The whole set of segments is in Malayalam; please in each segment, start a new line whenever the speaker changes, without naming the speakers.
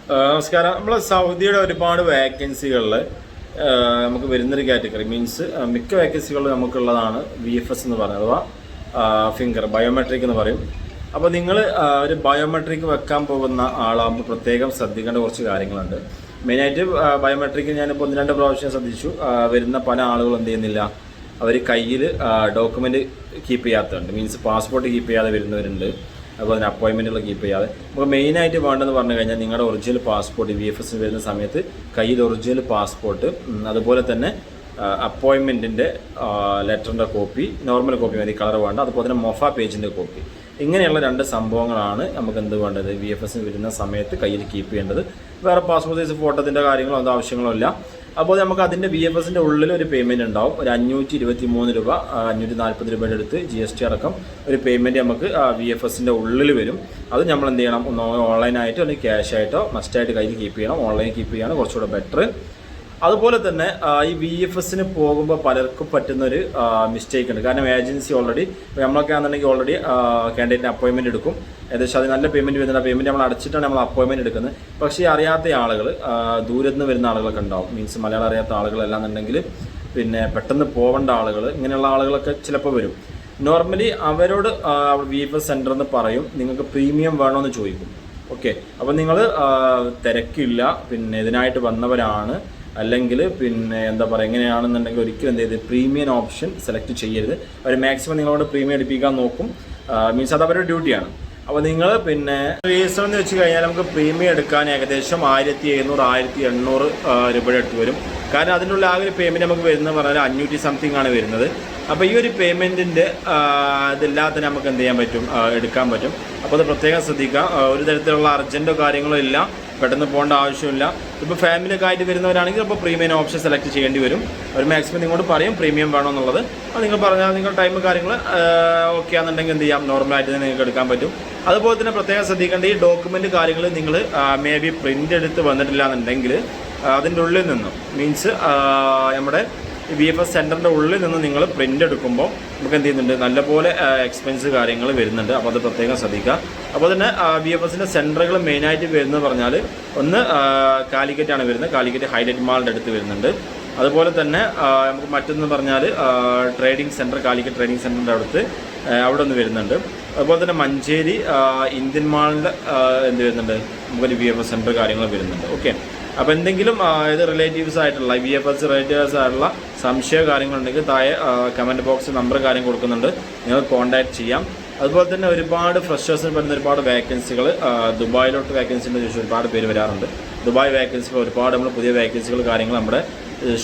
നമസ്കാരം. നമ്മൾ സൗദിയുടെ ഒരുപാട് വേക്കൻസികളിൽ നമുക്ക് വരുന്നൊരു കാറ്റഗറി മീൻസ് മിക്ക വേക്കൻസികളിൽ നമുക്കുള്ളതാണ് VFS എന്ന് പറയുന്നത്, അഥവാ ഫിംഗർ ബയോമെട്രിക് എന്ന് പറയും. അപ്പോൾ നിങ്ങൾ ഒരു ബയോമെട്രിക് വെക്കാൻ പോകുന്ന ആളാകുമ്പോൾ പ്രത്യേകം ശ്രദ്ധിക്കേണ്ട കുറച്ച് കാര്യങ്ങളുണ്ട്. മെയിനായിട്ട് ബയോമെട്രിക് ഞാനിപ്പോൾ 1-2 പ്രാവശ്യം ശ്രദ്ധിച്ചു. വരുന്ന പല ആളുകളും എന്ത് ചെയ്യുന്നില്ല, അവർ കയ്യിൽ ഡോക്യുമെൻറ്റ് കീപ്പ് ചെയ്യാത്തതുണ്ട്. മീൻസ് പാസ്പോർട്ട് കീപ്പ് ചെയ്യാതെ വരുന്നവരുണ്ട്, അതുപോലെ തന്നെ അപ്പോയിൻമെൻറ്റുകൾ കീപ്പ് ചെയ്യാതെ. നമുക്ക് മെയിനായിട്ട് വേണ്ടതെന്ന് പറഞ്ഞു കഴിഞ്ഞാൽ നിങ്ങളുടെ ഒറിജിനൽ പാസ്പോർട്ട് VFS വരുന്ന സമയത്ത് കയ്യിൽ ഒറിജിനൽ പാസ്പോർട്ട്, അതുപോലെ തന്നെ അപ്പോയിൻമെൻറ്റിൻ്റെ ലെറ്ററിൻ്റെ കോപ്പി, നോർമൽ കോപ്പി മതി, കളർ വേണ്ട, അതുപോലെ തന്നെ മൊഫ പേജിൻ്റെ കോപ്പി. ഇങ്ങനെയുള്ള 2 സംഭവങ്ങളാണ് നമുക്ക് എന്ത് വേണ്ടത്, VFS വരുന്ന സമയത്ത് കയ്യിൽ കീപ്പ് ചെയ്യേണ്ടത്. വേറെ പാസ്പോർട്ട് സൈസ് ഫോട്ടോത്തിൻ്റെ കാര്യങ്ങളോ അതോ ആവശ്യങ്ങളോ ഇല്ല. അപ്പോൾ നമുക്ക് അതിൻ്റെ VFSൻ്റെ ഉള്ളിൽ ഒരു പേയ്മെൻറ്റ് ഉണ്ടാവും. ഒരു 523 രൂപ, 540 രൂപയുടെ അടുത്ത് GST അടക്കം ഒരു പേയ്മെൻറ്റ് നമുക്ക് VFSൻ്റെ ഉള്ളിൽ വരും. അത് നമ്മൾ എന്ത് ചെയ്യണം, ഓൺലൈനായിട്ടോ അല്ലെങ്കിൽ ക്യാഷ് ആയിട്ടോ മസ്റ്റായിട്ട് കയ്യിൽ കീപ്പ് ചെയ്യണം. ഓൺലൈൻ കീപ്പ് ചെയ്യാണ് കുറച്ചുകൂടെ ബെറ്റർ. അതുപോലെ തന്നെ ഈ VFSന് പോകുമ്പോൾ പലർക്കും പറ്റുന്നൊരു മിസ്റ്റേക്ക് ഉണ്ട്. കാരണം ഏജൻസി ഓൾറെഡി, നമ്മളൊക്കെ ആണെന്നുണ്ടെങ്കിൽ ഓൾറെഡി കാൻഡിഡേറ്റിന് അപ്പോയിൻമെൻറ്റ് എടുക്കും. ഏകദേശം അത് നല്ല പേയ്മെൻറ്റ് വരുന്നുണ്ട്. ആ പേയ്മെൻറ്റ് നമ്മൾ അടച്ചിട്ടാണ് നമ്മൾ അപ്പോയിൻമെൻറ്റ് എടുക്കുന്നത്. പക്ഷേ അറിയാത്ത ആളുകൾ, ദൂരത്ത് നിന്ന് വരുന്ന ആളുകളൊക്കെ ഉണ്ടാവും. മീൻസ് മലയാളം അറിയാത്ത ആളുകളെല്ലാം എന്നുണ്ടെങ്കിൽ പിന്നെ പെട്ടെന്ന് പോകേണ്ട ആളുകൾ, ഇങ്ങനെയുള്ള ആളുകളൊക്കെ ചിലപ്പോൾ വരും. നോർമലി അവരോട് VFS സെൻറ്റർ എന്ന് പറയും, നിങ്ങൾക്ക് പ്രീമിയം വേണമെന്ന് ചോദിക്കും. ഓക്കെ, അപ്പോൾ നിങ്ങൾ തിരക്കില്ല, പിന്നെ ഇതിനായിട്ട് വന്നവരാണ്, അല്ലെങ്കിൽ പിന്നെ എന്താ പറയുക, എങ്ങനെയാണെന്നുണ്ടെങ്കിൽ ഒരിക്കലും എന്ത് ചെയ്ത് പ്രീമിയം ഓപ്ഷൻ സെലക്ട് ചെയ്യരുത്. അവർ മാക്സിമം നിങ്ങളോട് പ്രീമിയം എടുപ്പിക്കാൻ നോക്കും. മീൻസ് അത് അവരുടെ ഡ്യൂട്ടിയാണ്. അപ്പോൾ നിങ്ങൾ പിന്നെ റീസൺ എന്ന് വെച്ച് കഴിഞ്ഞാൽ നമുക്ക് പ്രീമിയം എടുക്കാൻ ഏകദേശം 1700-1800 രൂപയുടെ അടുത്ത് വരും. കാരണം അതിനുള്ള ആ ഒരു പേയ്മെൻറ്റ് നമുക്ക് വരുന്നത് പറഞ്ഞാൽ 500 സംതിങ് ആണ് വരുന്നത്. അപ്പോൾ ഈ ഒരു പേയ്മെൻറ്റിൻ്റെ ഇതില്ലാതെ നമുക്ക് എന്ത് ചെയ്യാൻ പറ്റും, എടുക്കാൻ പറ്റും. അപ്പോൾ അത് പ്രത്യേകം ശ്രദ്ധിക്കുക. ഒരു തരത്തിലുള്ള അർജൻറ്റോ കാര്യങ്ങളോ ഇല്ല, പെട്ടെന്ന് പോകേണ്ട ആവശ്യമില്ല. ഇപ്പോൾ ഫാമിലിയൊക്കെ ആയിട്ട് വരുന്നവരാണെങ്കിൽ അപ്പോൾ പ്രീമിയം ഓപ്ഷൻ സെലക്ട് ചെയ്യേണ്ടി വരും. ഒരു മാക്സിമം നിങ്ങളോട് പറയും പ്രീമിയം വേണമെന്നുള്ളത്. അത് നിങ്ങൾ പറഞ്ഞാൽ നിങ്ങളുടെ ടൈം കാര്യങ്ങൾ ഓക്കെ ആണെന്നുണ്ടെങ്കിൽ എന്ത് ചെയ്യാം, നോർമലായിട്ട് തന്നെ നിങ്ങൾക്ക് എടുക്കാൻ പറ്റും. അതുപോലെ തന്നെ പ്രത്യേകം ശ്രദ്ധിക്കേണ്ട ഈ ഡോക്യുമെൻറ്റ് കാര്യങ്ങൾ നിങ്ങൾ മേ ബി പ്രിൻ്റ് എടുത്ത് വന്നിട്ടില്ല എന്നുണ്ടെങ്കിൽ അതിൻ്റെ ഉള്ളിൽ നിന്നും, മീൻസ് നമ്മുടെ VFS സെൻറ്ററിൻ്റെ ഉള്ളിൽ നിന്ന് നിങ്ങൾ പ്രിൻ്റ് എടുക്കുമ്പോൾ നമുക്ക് എന്ത് ചെയ്യുന്നുണ്ട്, നല്ലപോലെ എക്സ്പെൻസ് കാര്യങ്ങൾ വരുന്നുണ്ട്. അപ്പോൾ അത് പ്രത്യേകം ശ്രദ്ധിക്കുക. അപ്പോൾ തന്നെ VFSൻ്റെ സെൻറ്ററുകൾ മെയിനായിട്ട് വരുന്നത് പറഞ്ഞാൽ ഒന്ന് കാലിക്കറ്റാണ് വരുന്നത്. കാലിക്കറ്റ് ഹൈലൈറ്റ് മാളിൻ്റെ അടുത്ത് വരുന്നുണ്ട്. അതുപോലെ തന്നെ നമുക്ക് മറ്റൊന്ന് പറഞ്ഞാൽ ട്രേഡിംഗ് സെൻറ്റർ, കാലിക്കറ്റ് ട്രേഡിംഗ് സെൻറ്ററിൻ്റെ അടുത്ത് അവിടെ ഒന്ന് വരുന്നുണ്ട്. അതുപോലെ തന്നെ മഞ്ചേരി ഇന്ത്യൻ മാളിൻ്റെ എന്ത് വരുന്നുണ്ട്, നമുക്കൊരു VFS സെൻറ്റർ കാര്യങ്ങൾ വരുന്നുണ്ട്. ഓക്കെ, അപ്പോൾ എന്തെങ്കിലും ഇത് റിലേറ്റീവ്സ് ആയിട്ടുള്ള VFS റിലേറ്റീവ്സ് ആയിട്ടുള്ള സംശയ കാര്യങ്ങളുണ്ടെങ്കിൽ താഴെ കമൻറ്റ് ബോക്സിൽ നമ്പർ കാര്യം കൊടുക്കുന്നുണ്ട്, നിങ്ങൾ കോൺടാക്ട് ചെയ്യാം. അതുപോലെ തന്നെ ഒരുപാട് ഫ്രഷേഴ്സിന് പറ്റുന്ന ഒരുപാട് വേക്കൻസികൾ, ദുബായിലോട്ട് വേക്കൻസിൻ്റെ ചോദിച്ചാൽ ഒരുപാട് പേര് വരാറുണ്ട്. ദുബായ് വേക്കൻസികൾ ഒരുപാട് നമ്മൾ പുതിയ വേക്കൻസികൾ കാര്യങ്ങൾ നമ്മുടെ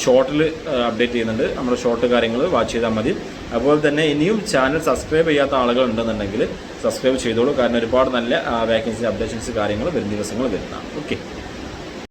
ഷോർട്ടിൽ അപ്ഡേറ്റ് ചെയ്യുന്നുണ്ട്. നമ്മുടെ ഷോർട്ട് കാര്യങ്ങൾ വാച്ച് ചെയ്താൽ മതി. അതുപോലെ തന്നെ ഇനിയും ചാനൽ സബ്സ്ക്രൈബ് ചെയ്യാത്ത ആളുകൾ ഉണ്ടെന്നുണ്ടെങ്കിൽ സബ്സ്ക്രൈബ് ചെയ്തോളൂ. കാരണം ഒരുപാട് നല്ല വേക്കൻസി അപ്ഡേഷൻസ് കാര്യങ്ങൾ വരും ദിവസങ്ങൾ വരുന്നതാണ്. ഓക്കെ.